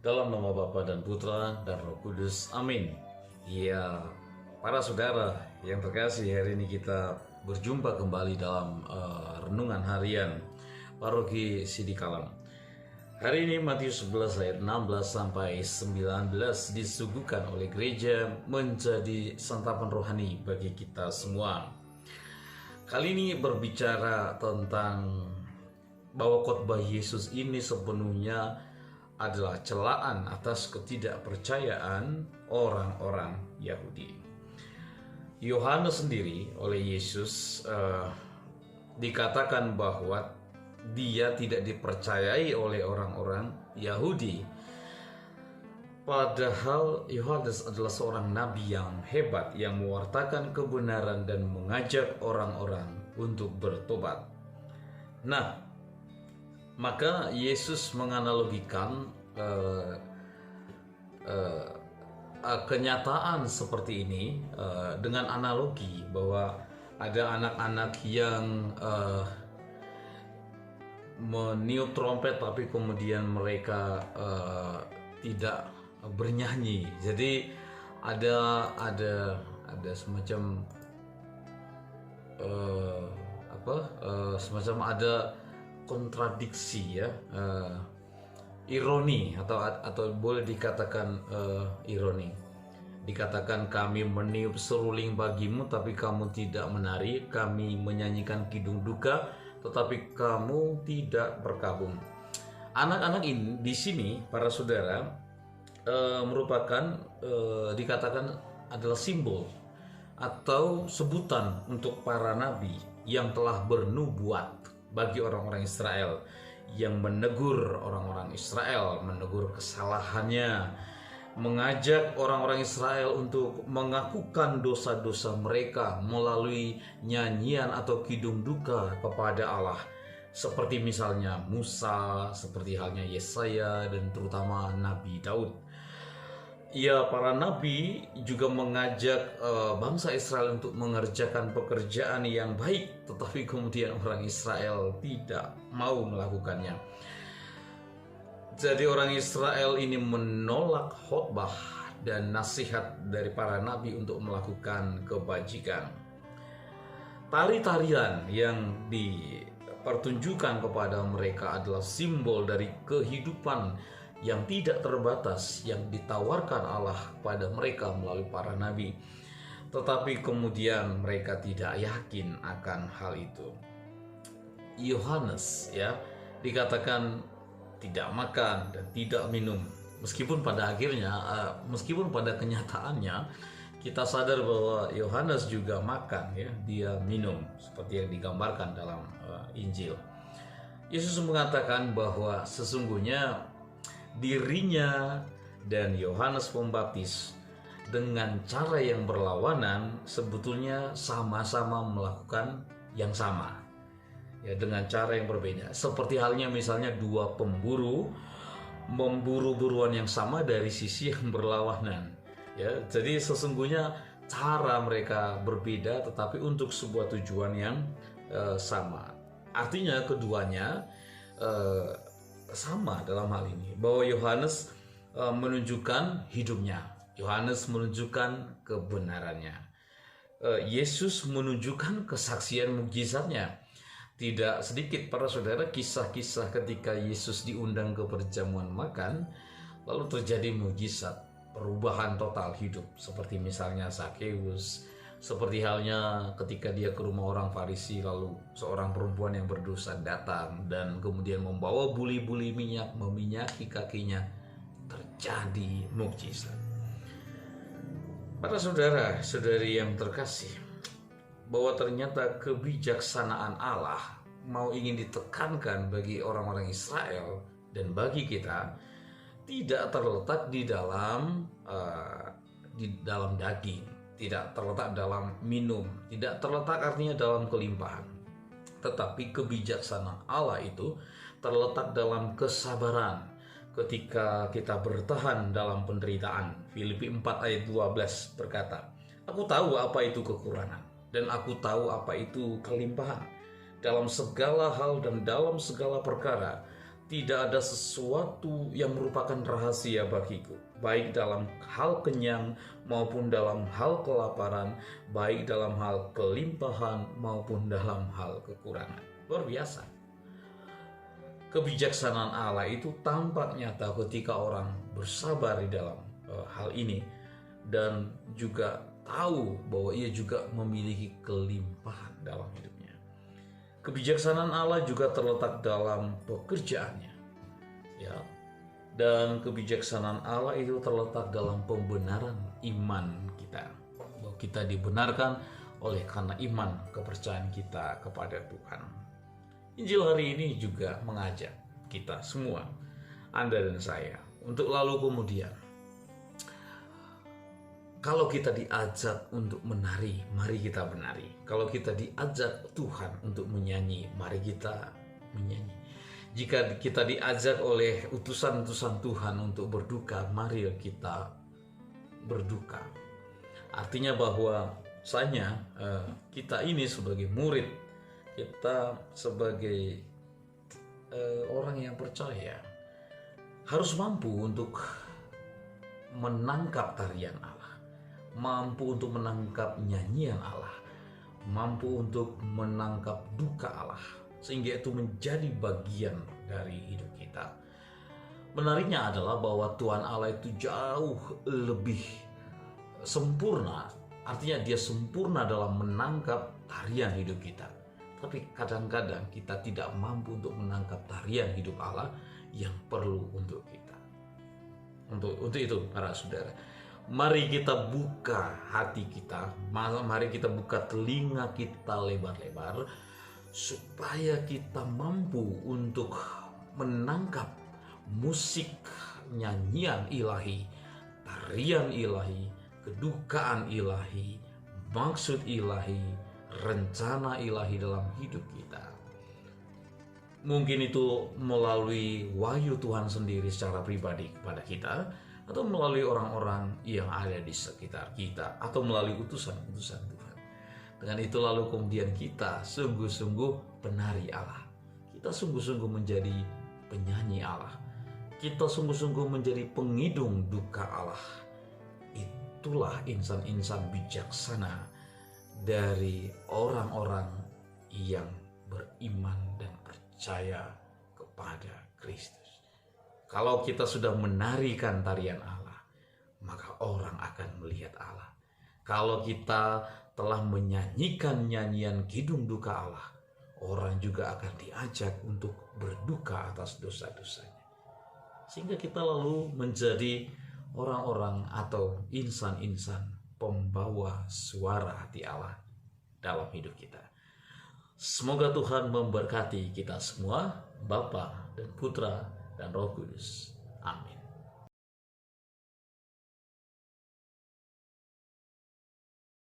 Dalam nama Bapa dan Putra dan Roh Kudus, amin. Ya, para saudara yang terkasih, hari ini kita berjumpa kembali dalam renungan harian Paroki Sidikalang. Hari ini Matius 11 ayat 16 sampai 19 disuguhkan oleh gereja menjadi santapan rohani bagi kita semua. Kali ini berbicara tentang bahwa khotbah Yesus ini sepenuhnya adalah celaan atas ketidakpercayaan orang-orang Yahudi. Yohanes sendiri oleh Yesus dikatakan bahwa dia tidak dipercayai oleh orang-orang Yahudi. Padahal Yohanes adalah seorang nabi yang hebat yang mewartakan kebenaran dan mengajak orang-orang untuk bertobat. Nah, maka Yesus menganalogikan kenyataan seperti ini dengan analogi bahwa ada anak-anak yang meniup trompet tapi kemudian mereka tidak bernyanyi. Jadi ada semacam semacam ada kontradiksi ya, ironi atau boleh dikatakan ironi. Dikatakan kami meniup seruling bagimu tapi kamu tidak menari, kami menyanyikan kidung duka tetapi kamu tidak berkabung. Anak-anak ini di sini para saudara merupakan dikatakan adalah simbol atau sebutan untuk para nabi yang telah bernubuat bagi orang-orang Israel, yang menegur orang-orang Israel, menegur kesalahannya, mengajak orang-orang Israel untuk mengakukan dosa-dosa mereka melalui nyanyian atau kidung duka kepada Allah. Seperti misalnya Musa, seperti halnya Yesaya, dan terutama Nabi Daud. Ya, para nabi juga mengajak bangsa Israel untuk mengerjakan pekerjaan yang baik, tetapi kemudian orang Israel tidak mau melakukannya. Jadi orang Israel ini menolak khotbah dan nasihat dari para nabi untuk melakukan kebajikan. Tari-tarian yang dipertunjukkan kepada mereka adalah simbol dari kehidupan yang tidak terbatas yang ditawarkan Allah pada mereka melalui para nabi. Tetapi kemudian mereka tidak yakin akan hal itu. Yohanes ya dikatakan tidak makan dan tidak minum. Meskipun pada akhirnya, meskipun pada kenyataannya kita sadar bahwa Yohanes juga makan ya, dia minum seperti yang digambarkan dalam Injil. Yesus mengatakan bahwa sesungguhnya dirinya dan Yohanes Pembaptis dengan cara yang berlawanan sebetulnya sama-sama melakukan yang sama ya, dengan cara yang berbeda. Seperti halnya misalnya dua pemburu memburu buruan yang sama dari sisi yang berlawanan ya. Jadi sesungguhnya cara mereka berbeda tetapi untuk sebuah tujuan yang sama. Artinya keduanya sama dalam hal ini, bahwa Yohanes menunjukkan hidupnya, Yohanes menunjukkan kebenarannya, Yesus menunjukkan kesaksian mukjizatnya. Tidak sedikit para saudara kisah-kisah ketika Yesus diundang ke perjamuan makan lalu terjadi mukjizat, perubahan total hidup, seperti misalnya Zakheus. Seperti halnya ketika dia ke rumah orang Farisi, lalu seorang perempuan yang berdosa datang dan kemudian membawa buli-buli minyak, meminyaki kakinya, terjadi mukjizat. Para saudara, saudari yang terkasih, bahwa ternyata kebijaksanaan Allah mau ingin ditekankan bagi orang-orang Israel dan bagi kita tidak terletak di dalam daging, tidak terletak dalam minum, tidak terletak artinya dalam kelimpahan. Tetapi kebijaksanaan Allah itu terletak dalam kesabaran ketika kita bertahan dalam penderitaan. Filipi 4 ayat 12 berkata, "Aku tahu apa itu kekurangan dan aku tahu apa itu kelimpahan. Dalam segala hal dan dalam segala perkara tidak ada sesuatu yang merupakan rahasia bagiku, baik dalam hal kenyang maupun dalam hal kelaparan, baik dalam hal kelimpahan maupun dalam hal kekurangan. Luar biasa. Kebijaksanaan Allah itu tampak nyata ketika orang bersabar di dalam hal ini dan juga tahu bahwa ia juga memiliki kelimpahan dalam hidupnya. Kebijaksanaan Allah juga terletak dalam pekerjaannya, ya. Dan kebijaksanaan Allah itu terletak dalam pembenaran iman kita, bahwa kita dibenarkan oleh karena iman kepercayaan kita kepada Tuhan. Injil hari ini juga mengajak kita semua, Anda dan saya, untuk lalu kemudian, kalau kita diajak untuk menari, mari kita menari. Kalau kita diajak Tuhan untuk menyanyi, mari kita menyanyi. Jika kita diajak oleh utusan-utusan Tuhan untuk berduka, mari kita berduka. Artinya bahwa kita ini sebagai murid, kita sebagai orang yang percaya harus mampu untuk menangkap tarian Allah, mampu untuk menangkap nyanyian Allah, mampu untuk menangkap duka Allah, sehingga itu menjadi bagian dari hidup kita. Menariknya adalah bahwa Tuhan Allah itu jauh lebih sempurna, artinya dia sempurna dalam menangkap tarian hidup kita. Tapi kadang-kadang kita tidak mampu untuk menangkap tarian hidup Allah yang perlu untuk kita. Untuk itu, para saudara, mari kita buka hati kita, mari kita buka telinga kita lebar-lebar, supaya kita mampu untuk menangkap musik nyanyian ilahi, tarian ilahi, kedukaan ilahi, maksud ilahi, rencana ilahi dalam hidup kita. Mungkin itu melalui wahyu Tuhan sendiri secara pribadi kepada kita, atau melalui orang-orang yang ada di sekitar kita, atau melalui utusan-utusan Tuhan. Dengan itu lalu kemudian kita sungguh-sungguh penari Allah. Kita sungguh-sungguh menjadi penyanyi Allah. Kita sungguh-sungguh menjadi pengidung duka Allah. Itulah insan-insan bijaksana dari orang-orang yang beriman dan percaya kepada Kristus. Kalau kita sudah menarikan tarian Allah, maka orang akan melihat Allah. Kalau kita telah menyanyikan nyanyian kidung duka Allah, orang juga akan diajak untuk berduka atas dosa-dosanya. Sehingga kita lalu menjadi orang-orang atau insan-insan pembawa suara hati Allah dalam hidup kita. Semoga Tuhan memberkati kita semua, Bapa dan Putra dan Roh Kudus. Amin.